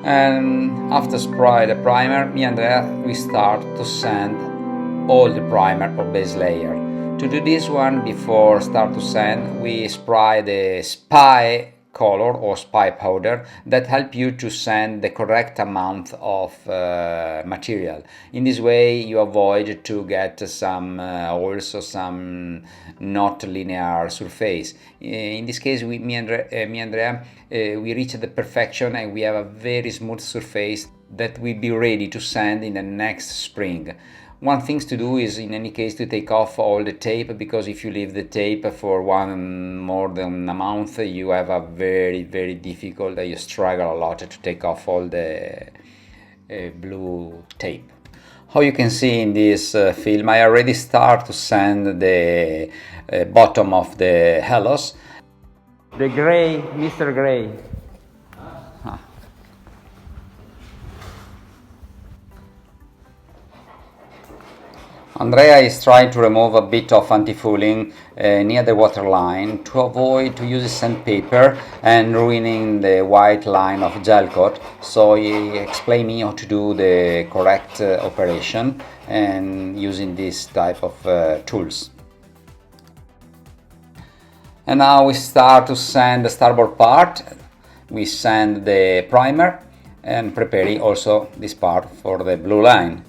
And after spray the primer, me and Andrea we start to sand all the primer or base layer. To do this one, before start to sand, we spray the spy color or spy powder that help you to sand the correct amount of material. In this way you avoid to get some also some not linear surface. In this case me and Andrea we reach the perfection and we have a very smooth surface that will be ready to sand in the next spring. One thing to do is in any case to take off all the tape, because if you leave the tape for more than a month you have a very difficult, you struggle a lot to take off all the blue tape. How you can see in this film, I already start to sand the bottom of the Ellös. The gray, Mr. Gray. Andrea is trying to remove a bit of anti-fouling near the water line to avoid to use sandpaper and ruining the white line of gel coat. So he explained me how to do the correct operation and using this type of tools. And now we start to sand the starboard part. We sand the primer and preparing also this part for the blue line.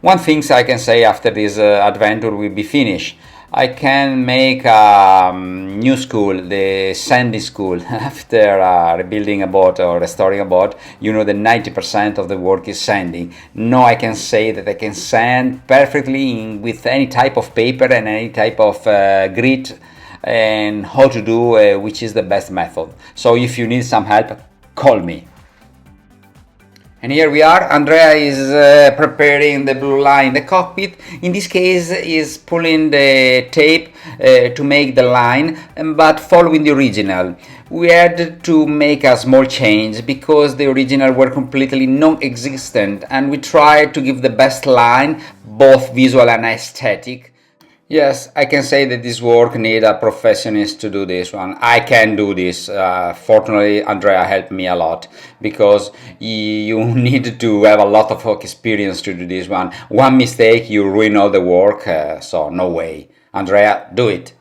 One thing I can say after this adventure will be finished, I can make a new school, the sanding school. After rebuilding a boat or restoring a boat, you know that 90% of the work is sanding. Now I can say that I can sand perfectly with any type of paper and any type of grit, and how to do which is the best method. So if you need some help, call me. And here we are. Andrea is preparing the blue line, the cockpit. In this case is pulling the tape to make the line, but following the original. We had to make a small change because the original were completely non-existent, and we tried to give the best line, both visual and aesthetic. Yes, I can say that this work needs a professionist to do this one. I can do this. Fortunately, Andrea helped me a lot, because you need to have a lot of experience to do this one. One mistake, you ruin all the work, so no way. Andrea, do it.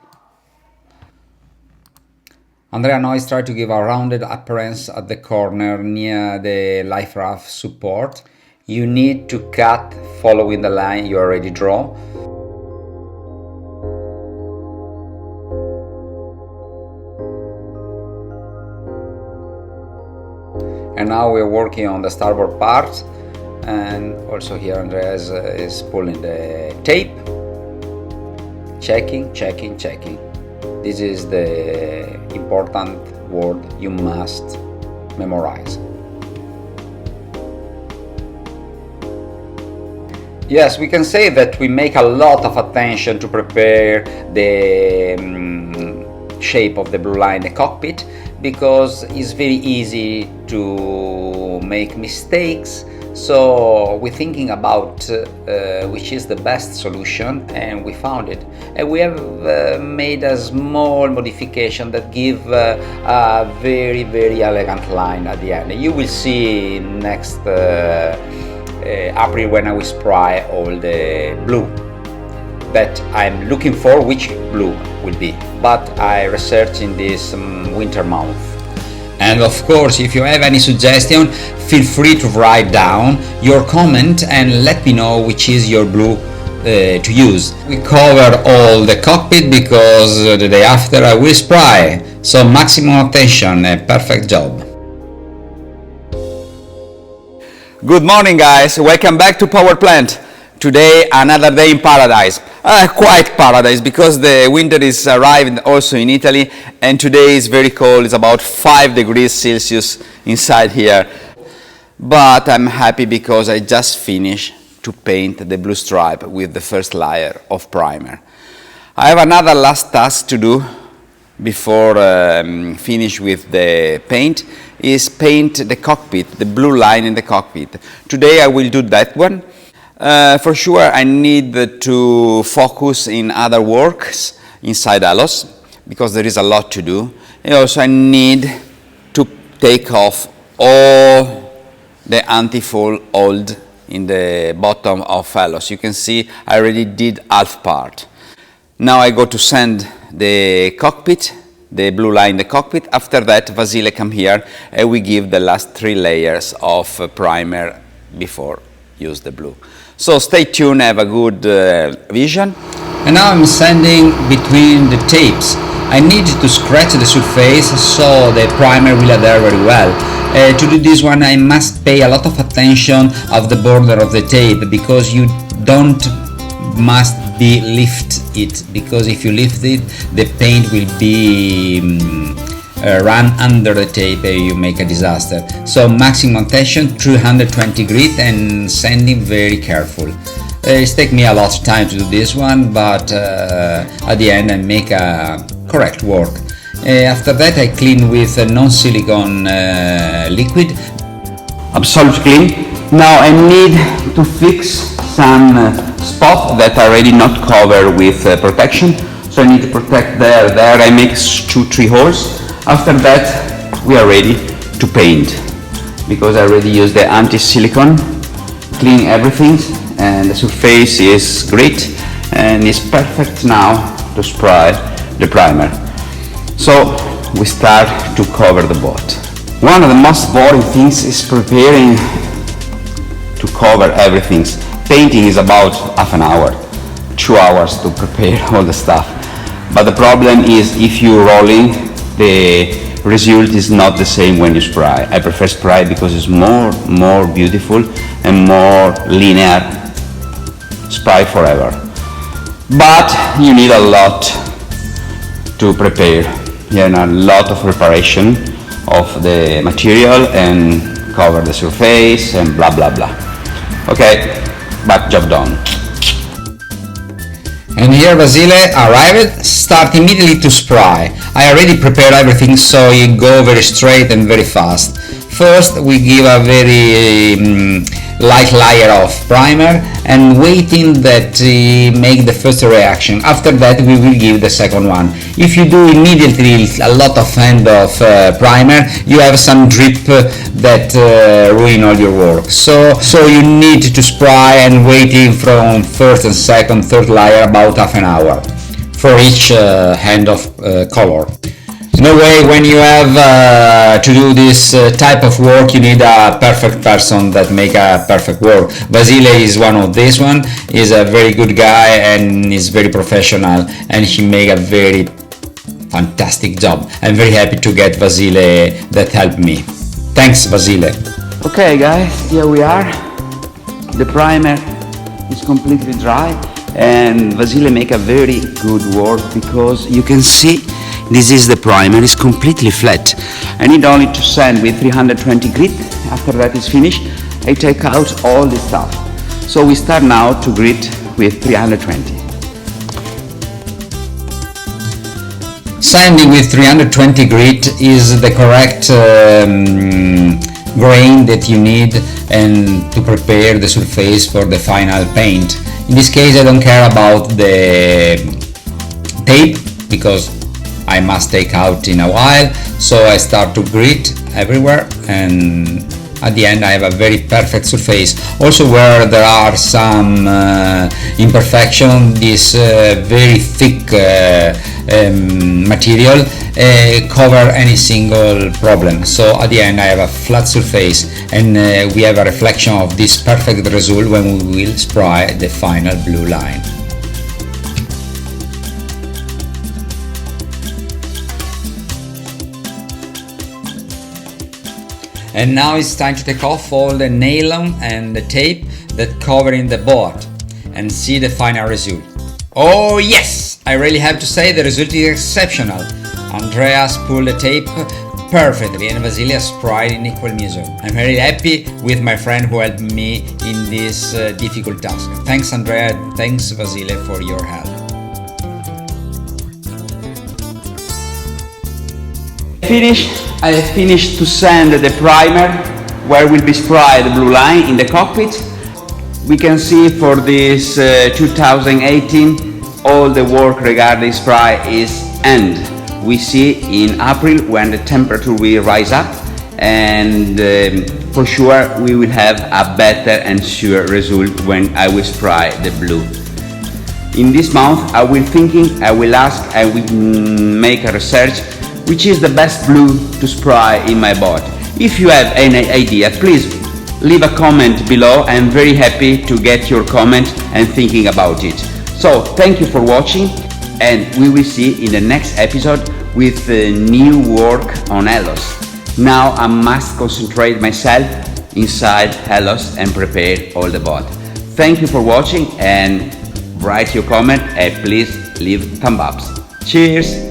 Andrea now is trying to give a rounded appearance at the corner near the life raft support. You need to cut following the line you already draw. And now we're working on the starboard part, and also here Andrea is pulling the tape, checking. This is the important word you must memorize. Yes, we can say that we make a lot of attention to prepare the shape of the blue line, the cockpit, because it's very easy to make mistakes. So we're thinking about which is the best solution, and we found it. And we have made a small modification that give a very elegant line at the end. You will see next April when I will spray all the blue that I'm looking for, which blue will be, but I research in this winter month. And of course, if you have any suggestion, feel free to write down your comment and let me know which is your blue to use. We cover all the cockpit because the day after I will spray, so maximum attention, a perfect job. Good morning guys, welcome back to Power Plant. Today another day in paradise, quite paradise, because the winter is arriving also in Italy, and today is very cold. It's about 5 degrees Celsius inside here, but I'm happy because I just finished to paint the blue stripe with the first layer of primer. I have another last task to do before finish with the paint, is paint the cockpit, the blue line in the cockpit. Today I will do that one. For sure I need to focus in other works inside Ellös, because there is a lot to do. And also I need to take off all the anti-fall hold in the bottom of Ellös. You can see I already did half part. Now I go to sand the cockpit, the blue line, the cockpit. After that, Vasile come here and we give the last 3 layers of primer before use the blue. So stay tuned, have a good vision. And now I'm sanding between the tapes. I need to scratch the surface so the primer will adhere very well. To do this one I must pay a lot of attention of the border of the tape, because you don't must be lift it, because if you lift it the paint will be run under the tape and you make a disaster. So maximum tension, 320 grit, and sanding very careful. It's taken me a lot of time to do this one, but at the end I make a correct work. After that I clean with a non-silicone liquid. Absolutely clean. Now I need to fix some spots that are already not covered with protection. So I need to protect there. I make 2-3 holes. After that we are ready to paint, because I already used the anti-silicone, clean everything, and the surface is great and is perfect now to spray the primer. So we start to cover the boat. One of the most boring things is preparing to cover everything. Painting is about half an hour, 2 hours to prepare all the stuff. But the problem is if you're rolling, the result is not the same when you spray. I prefer spray because it's more beautiful and more linear. Spray forever. But you need a lot to prepare. You know, a lot of preparation of the material and cover the surface and blah blah blah. Okay, but job done. And here Vasile arrived, start immediately to spray. I already prepared everything so you go very straight and very fast. First we give a very light layer of primer and waiting that make the first reaction. After that we will give the second one. If you do immediately a lot of end of primer, you have some drip that ruin all your work. So you need to spray and waiting from first and second, third layer about half an hour for each hand of color. No way, when you have to do this type of work, you need a perfect person that make a perfect work. Vasile is one of this one. He's a very good guy and is very professional, and he make a very fantastic job. I'm very happy to get Vasile that helped me. Thanks, Vasile. Okay guys, here we are. The primer is completely dry and Vasile make a very good work, because you can see this is the primer, it's completely flat. I need only to sand with 320 grit. After that is finished, I take out all this stuff. So we start now to grit with 320. Sanding with 320 grit is the correct grain that you need and to prepare the surface for the final paint. In this case I don't care about the tape, because I must take out in a while, so I start to grit everywhere, and at the end I have a very perfect surface. Also where there are some imperfection, this very thick material cover any single problem. So at the end I have a flat surface, and we have a reflection of this perfect result when we will spray the final blue line. And now it's time to take off all the nylon and the tape that covering the boat and see the final result. Oh yes! I really have to say the result is exceptional. Andreas pulled the tape perfectly and Vasile sprayed in equal measure. I'm very happy with my friend who helped me in this difficult task. Thanks Andrea, and thanks Vasile for your help. I finished to sand the primer where will be sprayed the blue line in the cockpit. We can see for this 2018 all the work regarding spray is end. We see in April when the temperature will rise up and for sure we will have a better and sure result when I will spray the blue. In this month I will ask, I will make a research which is the best blue to spray in my boat. If you have any idea, please leave a comment below. I am very happy to get your comment and thinking about it. So thank you for watching, and we will see in the next episode with new work on Ellös. Now I must concentrate myself inside Ellös and prepare all the boat. Thank you for watching, and write your comment and please leave thumb ups. Cheers!